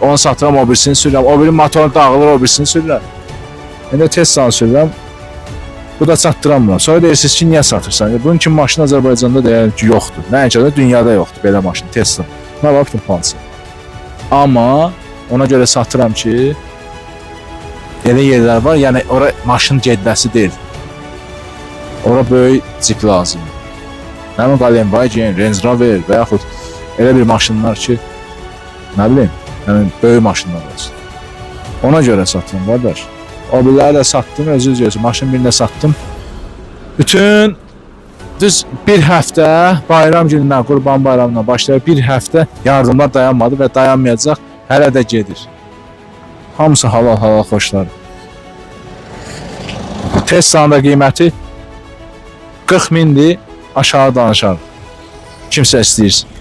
Onu satıram, o birisini sürürəm. O birinin motoru dağılır, o birisini sürürəm. İndi Tesla sürürəm. Bu da çatdıramıram. Sonra deyirsiniz ki, niyə satırsan? Bunun kimi maşın Azərbaycanda deyir ki, yoxdur. Nəinki də dünyada yoxdur belə maşın, Tesla. Nə var, pansı. Amma ona görə satıram ki, elə yerlər var, yəni ora maşın gedməsi deyil. Ora böyük cip lazımdır. Nəmin Qalenbaygin, Range Rover və yaxud elə bir maşınlar ki, nə bilim, yəni böyük maşınlar olsun. Ona görə satıram, qardaş. O birləri də satdım, özünüz görürsünüz, maşın birinə satdım. Bütün düz bir həftə bayram günündən, Qurban bayramından başlayıb bir həftə yardımlar dayanmadı və dayanmayacaq, hələ də gedir. Hamısı halal xoşlar. Tesla'nın da qiyməti 40 mindir, aşağı danışar. Kimsə istəyirsin.